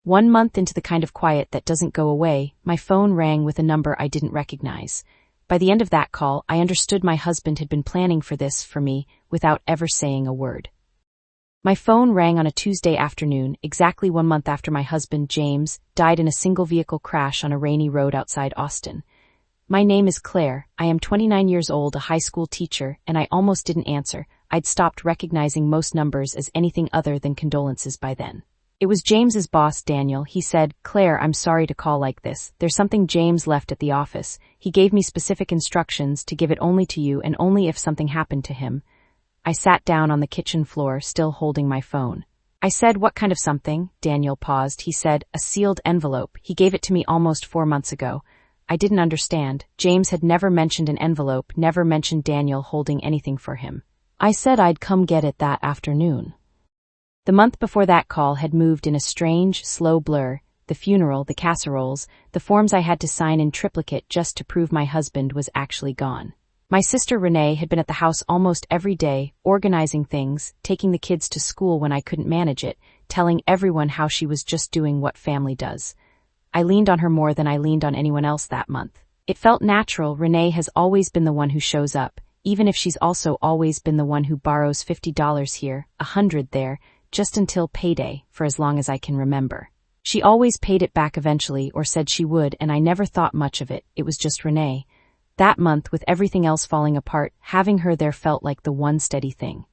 1 month into the kind of quiet that doesn't go away, my phone rang with a number I didn't recognize. By the end of that call, I understood my husband had been planning for this for me without ever saying a word. My phone rang on a Tuesday afternoon, exactly 1 month after my husband, James, died in a single-vehicle crash on a rainy road outside Austin. My name is Claire, I am 29 years old, a high school teacher, and I almost didn't answer. I'd stopped recognizing most numbers as anything other than condolences by then. It was James's boss, Daniel. He said, "Claire, I'm sorry to call like this. There's something James left at the office. He gave me specific instructions to give it only to you and only if something happened to him." I sat down on the kitchen floor, still holding my phone. I said, "What kind of something?" Daniel paused. He said, "A sealed envelope. He gave it to me almost 4 months ago." I didn't understand. James had never mentioned an envelope, never mentioned Daniel holding anything for him. I said I'd come get it that afternoon. The month before that call had moved in a strange, slow blur. The funeral, the casseroles, the forms I had to sign in triplicate just to prove my husband was actually gone. My sister Renee had been at the house almost every day, organizing things, taking the kids to school when I couldn't manage it, telling everyone how she was just doing what family does. I leaned on her more than I leaned on anyone else that month. It felt natural. Renee has always been the one who shows up, even if she's also always been the one who borrows $50 here, $100 there, just until payday, for as long as I can remember. She always paid it back eventually, or said she would, and I never thought much of it. It was just Renee. That month, with everything else falling apart, having her there felt like the one steady thing.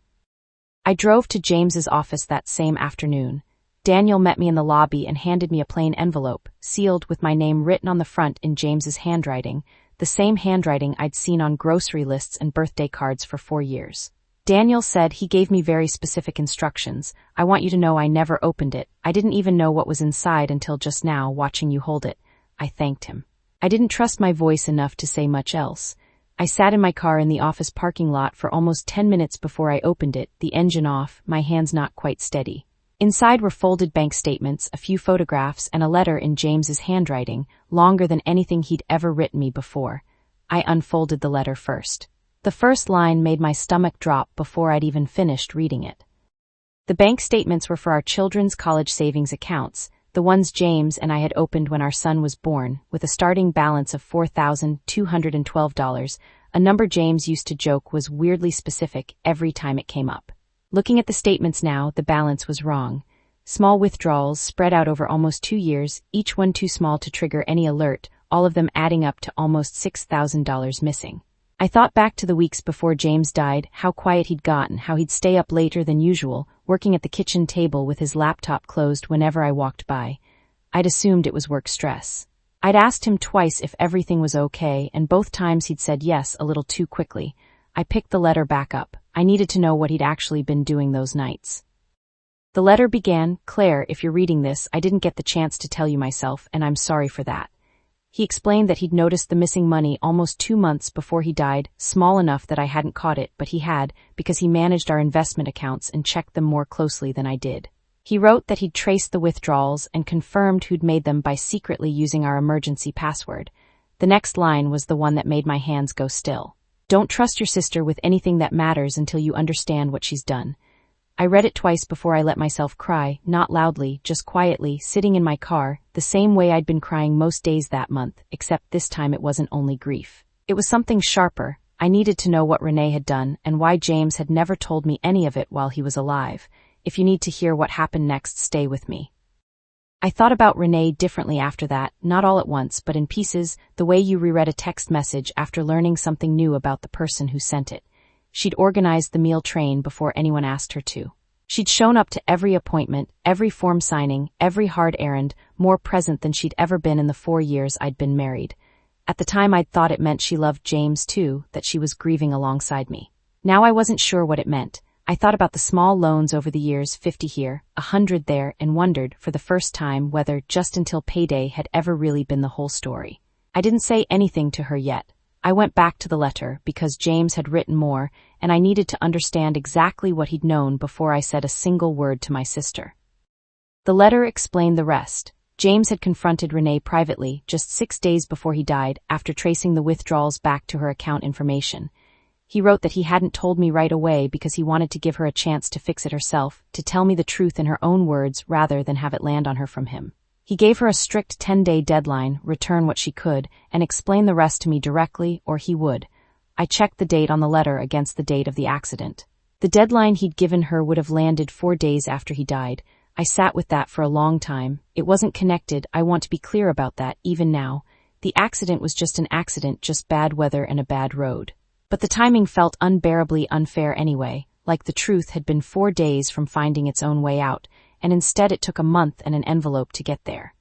I drove to James's office that same afternoon. Daniel met me in the lobby and handed me a plain envelope, sealed with my name written on the front in James's handwriting, the same handwriting I'd seen on grocery lists and birthday cards for 4 years. Daniel said he gave me very specific instructions. "I want you to know I never opened it. I didn't even know what was inside until just now, watching you hold it." I thanked him. I didn't trust my voice enough to say much else. I sat in my car in the office parking lot for almost 10 minutes before I opened it, the engine off, my hands not quite steady. Inside were folded bank statements, a few photographs, and a letter in James's handwriting, longer than anything he'd ever written me before. I unfolded the letter first. The first line made my stomach drop before I'd even finished reading it. The bank statements were for our children's college savings accounts, the ones James and I had opened when our son was born, with a starting balance of $4,212, a number James used to joke was weirdly specific every time it came up. Looking at the statements now, the balance was wrong. Small withdrawals spread out over almost 2 years, each one too small to trigger any alert, all of them adding up to almost $6,000 missing. I thought back to the weeks before James died, how quiet he'd gotten, how he'd stay up later than usual, working at the kitchen table with his laptop closed whenever I walked by. I'd assumed it was work stress. I'd asked him twice if everything was okay, and both times he'd said yes a little too quickly. I picked the letter back up. I needed to know what he'd actually been doing those nights. The letter began, "Claire, if you're reading this, I didn't get the chance to tell you myself, and I'm sorry for that." He explained that he'd noticed the missing money almost 2 months before he died, small enough that I hadn't caught it, but he had, because he managed our investment accounts and checked them more closely than I did. He wrote that he'd traced the withdrawals and confirmed who'd made them by secretly using our emergency password. The next line was the one that made my hands go still. "Don't trust your sister with anything that matters until you understand what she's done." I read it twice before I let myself cry, not loudly, just quietly, sitting in my car, the same way I'd been crying most days that month, except this time it wasn't only grief. It was something sharper. I needed to know what Renee had done and why James had never told me any of it while he was alive. If you need to hear what happened next, stay with me. I thought about Renee differently after that, not all at once, but in pieces, the way you reread a text message after learning something new about the person who sent it. She'd organized the meal train before anyone asked her to. She'd shown up to every appointment, every form signing, every hard errand, more present than she'd ever been in the 4 years I'd been married. At the time I'd thought it meant she loved James too, that she was grieving alongside me. Now I wasn't sure what it meant. I thought about the small loans over the years, 50 here, 100 there, and wondered, for the first time, whether just until payday had ever really been the whole story. I didn't say anything to her yet. I went back to the letter because James had written more, and I needed to understand exactly what he'd known before I said a single word to my sister. The letter explained the rest. James had confronted Renee privately just 6 days before he died, after tracing the withdrawals back to her account information. He wrote that he hadn't told me right away because he wanted to give her a chance to fix it herself, to tell me the truth in her own words rather than have it land on her from him. He gave her a strict 10-day deadline, return what she could, and explain the rest to me directly, or he would. I checked the date on the letter against the date of the accident. The deadline he'd given her would have landed 4 days after he died. I sat with that for a long time. It wasn't connected, I want to be clear about that, even now. The accident was just an accident, just bad weather and a bad road. But the timing felt unbearably unfair anyway, like the truth had been 4 days from finding its own way out, and instead it took a month and an envelope to get there.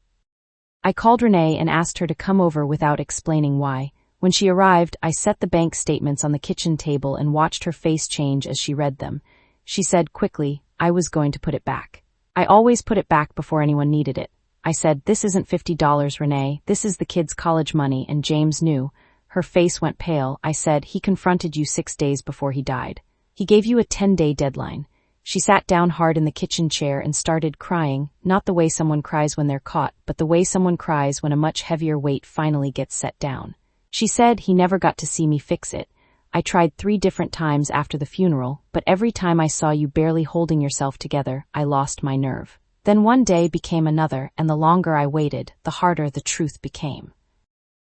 I called Renee and asked her to come over without explaining why. When she arrived, I set the bank statements on the kitchen table and watched her face change as she read them. She said quickly, I was going to put it back. I always put it back before anyone needed it. I said, this isn't $50, Renee, this is the kids' college money, and James knew. Her face went pale. I said, he confronted you 6 days before he died. He gave you a 10-day deadline. She sat down hard in the kitchen chair and started crying, not the way someone cries when they're caught, but the way someone cries when a much heavier weight finally gets set down. She said he never got to see me fix it. I tried 3 different times after the funeral, but every time I saw you barely holding yourself together, I lost my nerve. Then one day became another, and the longer I waited, the harder the truth became.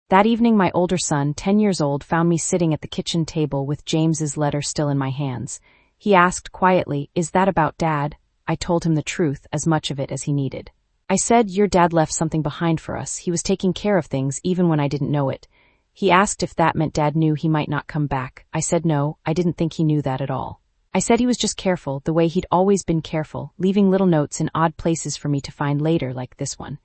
That evening my older son, 10 years old, found me sitting at the kitchen table with James's letter still in my hands. He asked quietly, is that about Dad? I told him the truth, as much of it as he needed. I said, your dad left something behind for us. He was taking care of things even when I didn't know it. He asked if that meant Dad knew he might not come back. I said no, I didn't think he knew that at all. I said he was just careful, the way he'd always been careful, leaving little notes in odd places for me to find later, like this one.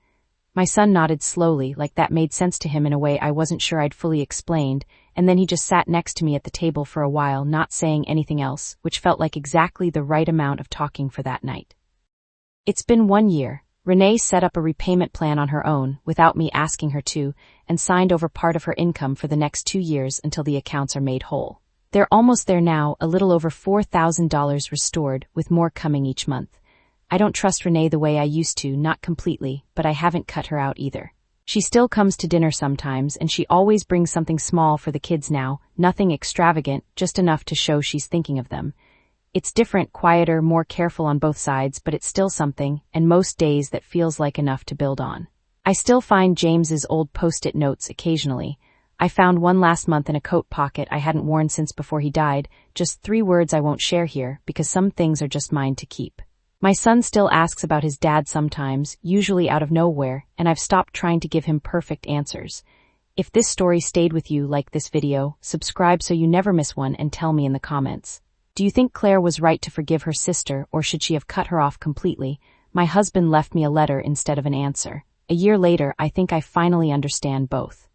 My son nodded slowly, like that made sense to him in a way I wasn't sure I'd fully explained, and then he just sat next to me at the table for a while, not saying anything else, which felt like exactly the right amount of talking for that night. It's been 1 year. Renee set up a repayment plan on her own, without me asking her to, and signed over part of her income for the next 2 years until the accounts are made whole. They're almost there now, a little over $4,000 restored, with more coming each month. I don't trust Renee the way I used to, not completely, but I haven't cut her out either. She still comes to dinner sometimes, and she always brings something small for the kids now, nothing extravagant, just enough to show she's thinking of them. It's different, quieter, more careful on both sides, but it's still something, and most days that feels like enough to build on. I still find James's old post-it notes occasionally. I found one last month in a coat pocket I hadn't worn since before he died, just 3 words I won't share here, because some things are just mine to keep. My son still asks about his dad sometimes, usually out of nowhere, and I've stopped trying to give him perfect answers. If this story stayed with you, like this video, subscribe so you never miss one, and tell me in the comments. Do you think Claire was right to forgive her sister, or should she have cut her off completely? My husband left me a letter instead of an answer. A year later, I think I finally understand both.